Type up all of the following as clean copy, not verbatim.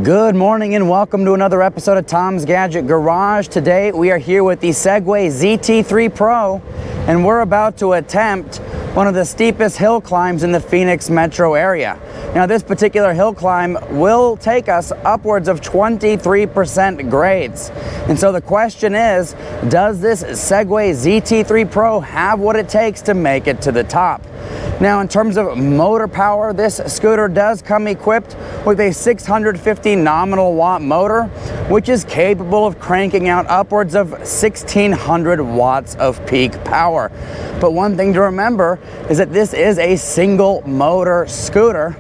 Good morning and welcome to another episode of Tom's Gadget Garage. Today we are here with the Segway ZT3 Pro and we're about to attempt one of the steepest hill climbs in the Phoenix metro area. Now this particular hill climb will take us upwards of 23% grades. And so the question is, does this Segway ZT3 Pro have what it takes to make it to the top? Now in terms of motor power, this scooter does come equipped with a 650 nominal watt motor, which is capable of cranking out upwards of 1600 watts of peak power. But one thing to remember is that this is a single motor scooter,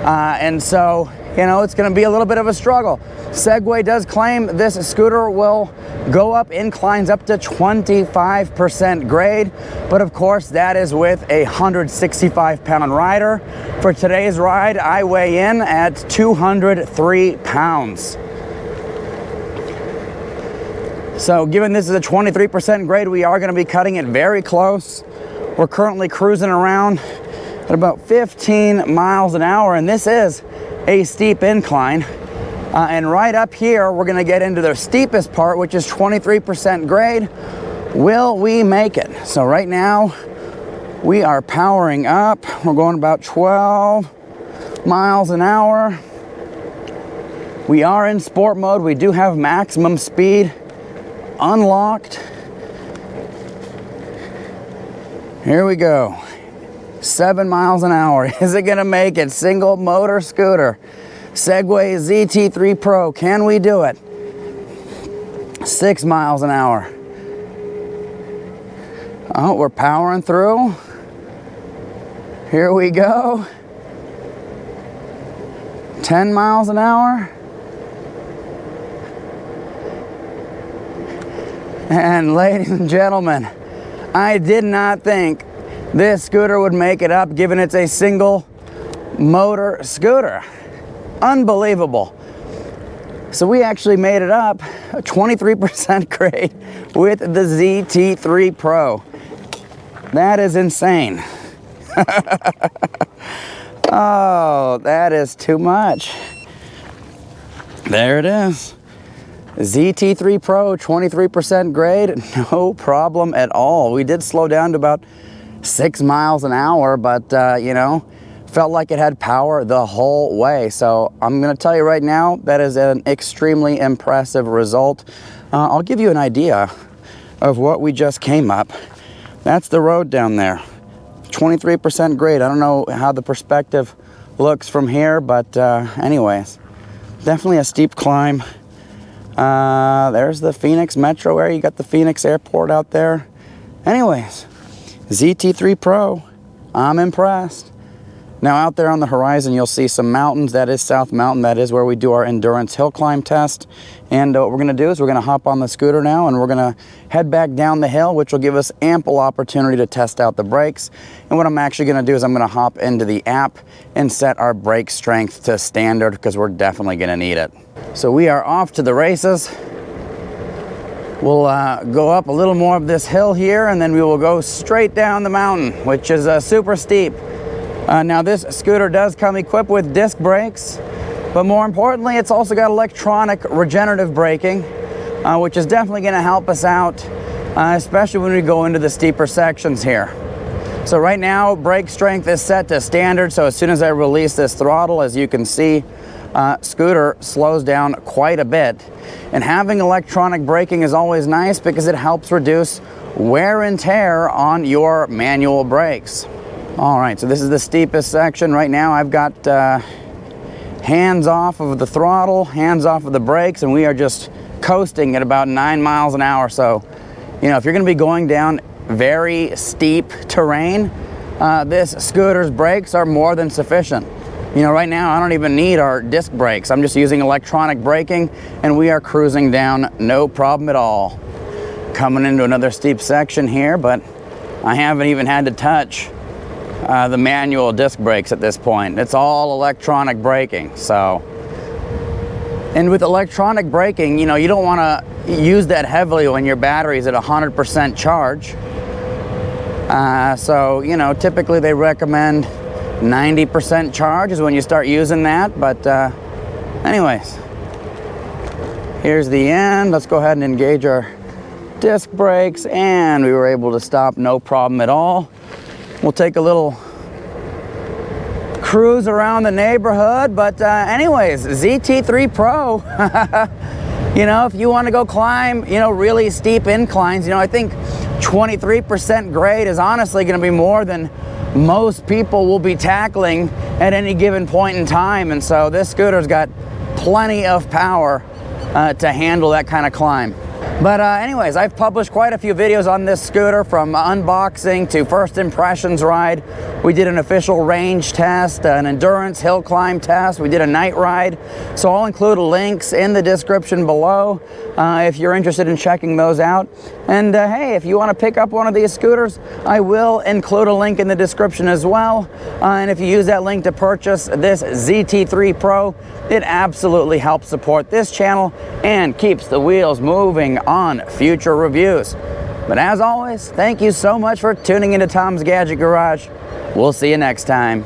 and so it's going to be a little bit of a struggle. Segway does claim this scooter will go up inclines up to 25% grade, but of course that is with a 165-pound rider. For today's ride, I weigh in at 203 pounds. So given this is a 23% grade, we are going to be cutting it very close. We're currently cruising around at about 15 miles an hour, and this is a steep incline. And right up here, we're going to get into the steepest part, which is 23% grade. Will we make it? So right now, we are powering up. We're going about 12 miles an hour. We are in sport mode. We do have maximum speed unlocked. Here we go. 7 miles an hour. Is it going to make it? Single motor scooter. Segway ZT3 Pro, can we do it? 6 miles an hour. Oh, we're powering through. Here we go. 10 miles an hour. And ladies and gentlemen, I did not think this scooter would make it up, given it's a single motor scooter. Unbelievable. So we actually made it up a 23% grade with the ZT3 Pro. That is insane. Oh, that is too much. There it is. ZT3 Pro, 23% grade, no problem at all. We did slow down to about 6 miles an hour, but felt like it had power the whole way. So I'm going to tell you right now, that is an extremely impressive result. I'll give you an idea of what we just came up. That's the road down there. 23% grade. I don't know how the perspective looks from here, but anyways, definitely a steep climb. There's the Phoenix metro area. You got the Phoenix airport out there. Anyways, ZT3 Pro, I'm impressed. Now out there on the horizon, you'll see some mountains. That is South Mountain. That is where we do our endurance hill climb test. And what we're going to do is we're going to hop on the scooter now and we're going to head back down the hill, which will give us ample opportunity to test out the brakes. And what I'm actually going to do is I'm going to hop into the app and set our brake strength to standard, because we're definitely going to need it. So we are off to the races. We'll go up a little more of this hill here, and then we will go straight down the mountain, which is super steep. Now this scooter does come equipped with disc brakes, but more importantly, it's also got electronic regenerative braking, which is definitely going to help us out, especially when we go into the steeper sections here. So right now, brake strength is set to standard, so as soon as I release this throttle, as you can see, scooter slows down quite a bit. And having electronic braking is always nice because it helps reduce wear and tear on your manual brakes. All right, so this is the steepest section. Right now I've got hands off of the throttle, hands off of the brakes, and we are just coasting at about 9 miles an hour. So, if you're gonna be going down very steep terrain, this scooter's brakes are more than sufficient. Right now I don't even need our disc brakes. I'm just using electronic braking and we are cruising down no problem at all. Coming into another steep section here, but I haven't even had to touch the manual disc brakes at this point. It's all electronic braking. So, and with electronic braking, you don't want to use that heavily when your battery's at 100% charge. So, typically they recommend 90% charge is when you start using that, but Anyways, here's the end. Let's go ahead and engage our disc brakes, and we were able to stop, no problem at all. We'll take a little cruise around the neighborhood, but anyways, ZT3 Pro. You know, if you want to go climb, you know, really steep inclines, you know, I think 23% grade is honestly going to be more than most people will be tackling at any given point in time. And so this scooter's got plenty of power to handle that kind of climb. But anyways, I've published quite a few videos on this scooter, from unboxing to first impressions ride. We did an official range test, an endurance hill climb test. We did a night ride. So I'll include links in the description below if you're interested in checking those out. And hey, if you want to pick up one of these scooters, I will include a link in the description as well. And if you use that link to purchase this ZT3 Pro, it absolutely helps support this channel and keeps the wheels moving on future reviews. But as always, thank you so much for tuning into Tom's Gadget Garage. We'll see you next time.